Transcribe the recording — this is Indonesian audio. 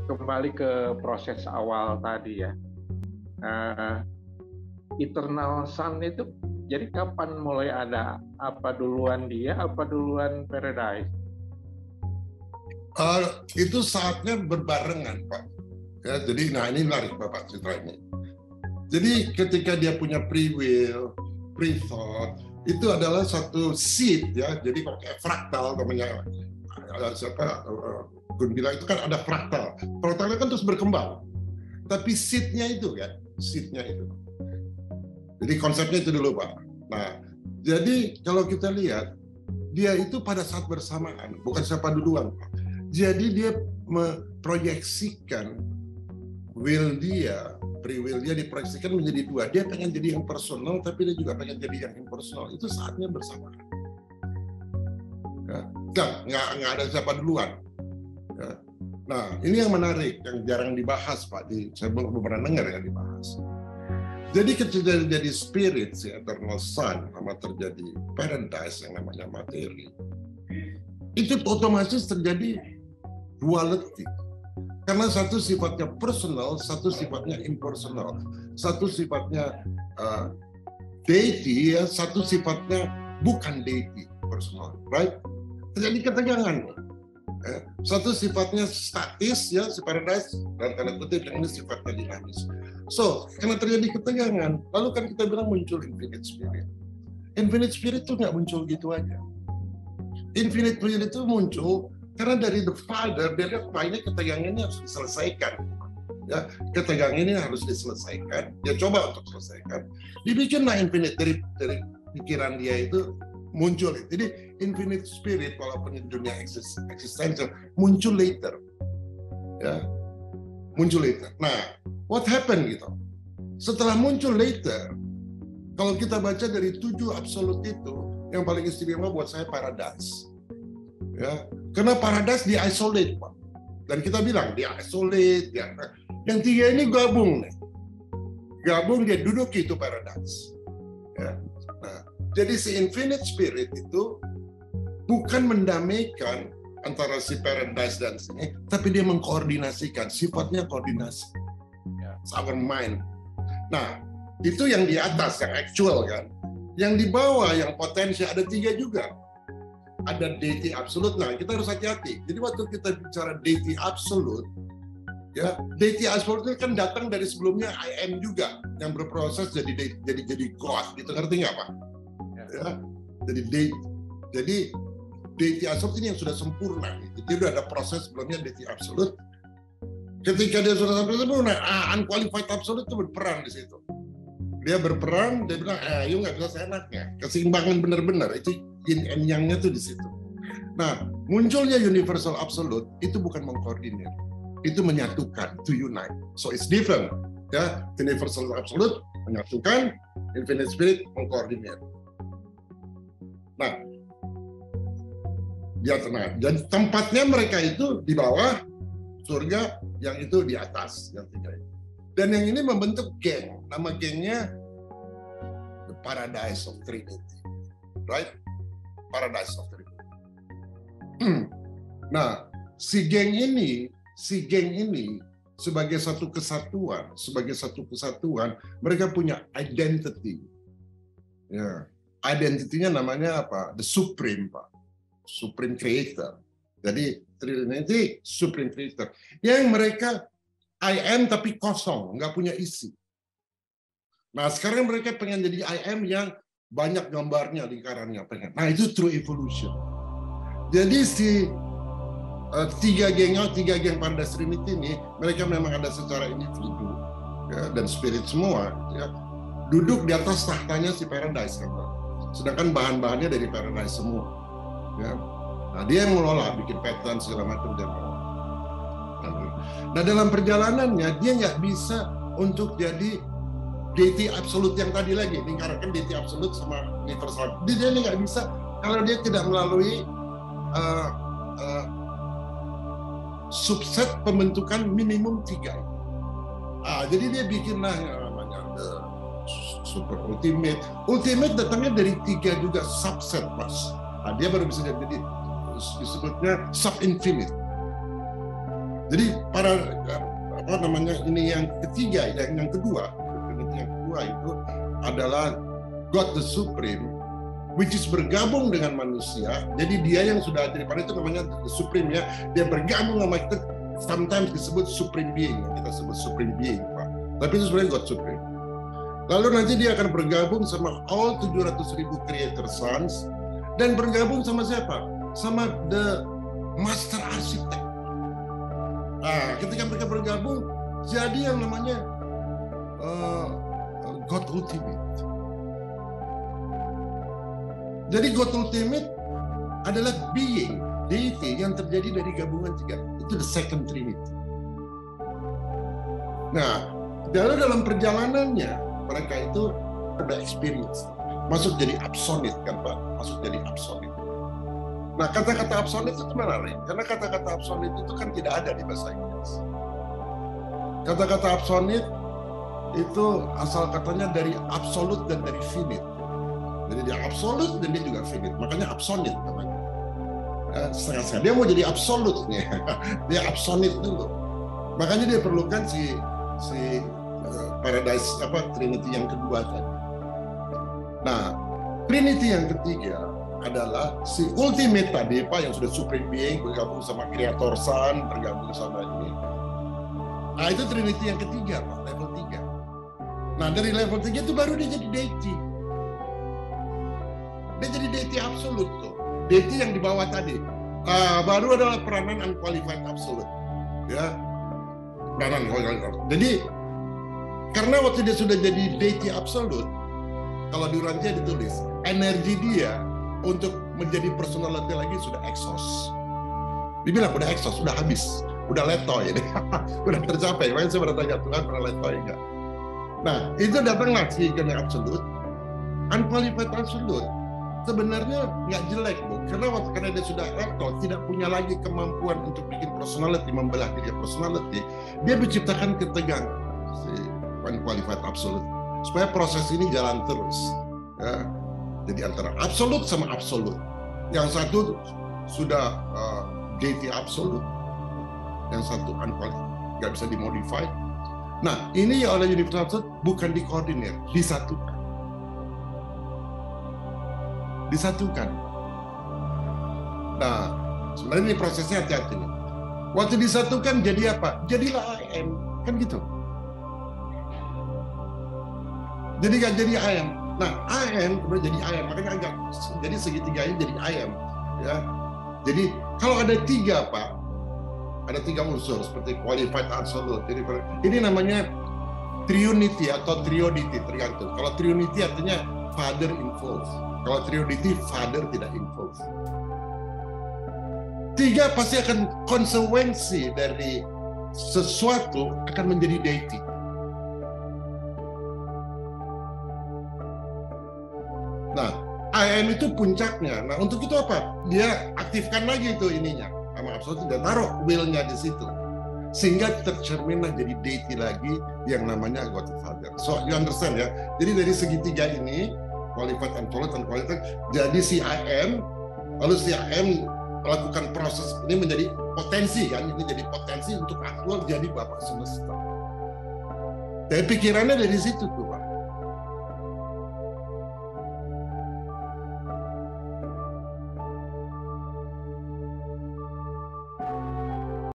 kembali ke proses awal tadi ya. Eternal Sun itu jadi kapan mulai ada? Apa duluan dia, apa duluan Paradise? Itu saatnya berbarengan, Pak. Ya, jadi, nah ini menarik Bapak cerita ini. Jadi ketika dia punya free will, free thought, itu adalah satu seed ya. Jadi kayak fraktal namanya. Gun bilang itu kan ada fraktal. Fraktalnya kan terus berkembang. Tapi seednya itu kan, seednya itu. Jadi konsepnya itu dulu Pak. Nah, jadi kalau kita lihat dia itu pada saat bersamaan, bukan siapa duluan Pak. Jadi dia memproyeksikan will dia, free will dia diproyeksikan menjadi dua. Dia pengen jadi yang personal, tapi dia juga pengen jadi yang impersonal. Itu saatnya bersamaan. Ya, nggak ada siapa duluan. Ya. Nah, ini yang menarik, yang jarang dibahas Pak. Saya belum pernah dengar yang dibahas. Jadi ketika jadi spirit, si eternal sun, sama terjadi paradise yang namanya materi, itu otomatis terjadi duality. Karena satu sifatnya personal, satu sifatnya impersonal, satu sifatnya deity, ya, satu sifatnya bukan deity, personal, right? Terjadi ketegangan. Satu sifatnya statis, ya, si paradise, dan tanda kutip yang ini sifatnya dinamis. So, karena terjadi ketegangan, lalu kan kita bilang muncul infinite spirit. Infinite spirit itu nggak muncul gitu aja. Infinite spirit itu muncul karena dari the Father, dia lihat ini ketegangan ini harus diselesaikan. Ya, ketegangan ini harus diselesaikan. Dia coba untuk selesaikan. Dibikinlah infinite dari pikiran dia itu muncul. Jadi infinite spirit walaupun di dunia eksistensial muncul later. Ya. Muncul later. Nah, what happened gitu? Setelah muncul later, kalau kita baca dari 7 absolut itu, yang paling istimewa buat saya paradise. Ya, karena paradise di isolate, Pak. Dan kita bilang dia isolate, dia. Yang 3 ini gabung nih. Gabung dia duduk itu paradise. Ya. Nah, jadi si infinite spirit itu bukan mendamaikan antara si paradise dan sini, tapi dia mengkoordinasikan, sifatnya koordinasi. It's our mind. Nah, itu yang di atas, yang actual kan. Yang di bawah, yang potensial, ada 3 juga. Ada deity absolute. Nah, kita harus hati-hati. Jadi waktu kita bicara deity absolute, ya, deity absolute itu kan datang dari sebelumnya I am juga, yang berproses jadi God. Gitu, ngerti nggak Pak? Ya, jadi deity absolute ini yang sudah sempurna. Jadi udah ada proses sebelumnya deity absolute. Ketika dia sudah sampai sempurna, unqualified absolute itu berperan di situ. Dia berperan, dia bilang, you nggak bisa seenaknya. Keseimbangan benar-benar itu yin and yang-nya tuh di situ. Nah, munculnya universal absolute itu bukan mengkoordinir, itu menyatukan, to unite. So it's different. Ya, universal absolute menyatukan, infinite spirit mengkoordinir. Nah, dia tenang. Jadi tempatnya mereka itu di bawah surga, yang itu di atas, yang 3 itu. Dan yang ini membentuk geng. Nama gengnya The Paradise of Trinity. Right? Paradise of Trinity. Nah, si geng ini sebagai satu kesatuan, mereka punya identity. Ya, identitinya namanya apa? The Supreme, Pak. Supreme Creator. Jadi Trinity Supreme Creator. Yang mereka I am tapi kosong, nggak punya isi. Nah, sekarang mereka pengen jadi I am yang banyak gambarnya, lingkarannya pengen. Nah, itu true evolution. Jadi si 3 geng Paradise Trinity ini, mereka memang ada secara individu, ya, dan spirit semua, ya, duduk di atas tahtanya si Paradise, kan, Pak. Sedangkan bahan-bahannya dari Paradise semua. Ya. Nah, dia yang mengelola, bikin pattern segala macam dan nah, dalam perjalanannya dia nggak bisa untuk jadi deity absolute yang tadi lagi, lingkaran deity absolute sama universal. Dia nggak bisa kalau dia tidak melalui subset pembentukan minimum 3. Jadi dia bikinlah yang namanya super ultimate. Ultimate datangnya dari 3 juga subset, Mas. Nah, dia baru bisa jadi disebutnya sub infinite. Jadi para apa namanya ini yang ketiga, yang kedua, yang kedua itu adalah God the Supreme, which is bergabung dengan manusia. Jadi dia yang sudah jadi pada itu namanya the Supreme ya. Dia bergabung sama kita, sometimes disebut Supreme Being, kita sebut Supreme Being, Pak. Tapi itu sebenarnya God Supreme. Lalu nanti dia akan bergabung sama all 700.000 creator sons dan bergabung sama siapa? Sama the Master Architect. Nah, ketika mereka bergabung, jadi yang namanya God Ultimate. Jadi God Ultimate adalah being, deity yang terjadi dari gabungan tiga. Itu the second Trinity. Nah, dalam perjalanannya mereka itu ada experience. Masuk jadi absolute kan Pak? Masuk jadi absolute. Nah, kata-kata absolute itu menarik, karena kata-kata absolute itu kan tidak ada di bahasa Inggris. Kata-kata absolute itu asal katanya dari absolute dan dari finite. Jadi dia absolute dan dia juga finite, makanya absolute namanya. Setengah-setengah. Dia mau jadi absolute nih, dia absolute dulu. Makanya dia perlukan si paradise Trinity yang kedua tadi. Nah, Trinity yang ketiga adalah si ultimate tadi Pak, yang sudah supreme being bergabung sama creator son, bergabung sama ini. Nah, itu Trinity yang ketiga Pak, level 3. Nah, dari level 3 itu baru dia jadi deity. Dia jadi deity absolute tuh. Deity yang di bawah tadi. Baru adalah peranan unqualified absolute. Ya. Peranan unqualified. Jadi karena waktu dia sudah jadi deity absolute, kalau di Urantia ditulis, energi dia untuk menjadi personality lagi sudah exhaust. Dibilang udah exhaust, udah habis, udah letoy, udah tercapai. Makanya saya bertanya, Tuhan pernah letoy enggak? Nah, itu datanglah si absolute, unqualified absolute. Sebenarnya nggak jelek, Bu, karena dia sudah letoy, tidak punya lagi kemampuan untuk bikin personality, membelah diri personality. Dia menciptakan ketegangan, si unqualified absolute, supaya proses ini jalan terus. Ya. Jadi antara absolut sama absolut. Yang satu sudah deity absolut, yang satu unqualified, nggak bisa dimodify. Nah, ini ya oleh universal absolute bukan dikoordinir, disatukan. Disatukan. Nah, sebenarnya ini prosesnya hati-hati nih. Waktu disatukan jadi apa? Jadilah I am, kan gitu. Jadi nggak jadi I am. Nah, IM kemudian jadi IM, makanya agak jadi segitiga ini jadi IM, ya. Jadi kalau ada 3 Pak, ada 3 unsur seperti qualified absolute. Jadi ini namanya triunity atau triodity tergantung. Kalau triunity artinya father involved. Kalau triodity father tidak involved. 3 pasti akan konsekuensi dari sesuatu akan menjadi deity. Nah, IM itu puncaknya. Nah, untuk itu apa? Dia aktifkan lagi itu ininya sama absolut, dan taruh will-nya di situ. Sehingga tercerminlah jadi deity lagi yang namanya God Father. So, you understand ya? Jadi dari segitiga ini, qualified, absolute, dan qualified, jadi si IM, lalu si IM melakukan proses ini menjadi potensi kan? Ini jadi potensi untuk aktual jadi Bapak semesta. Dari pikirannya dari situ tuh, Pak.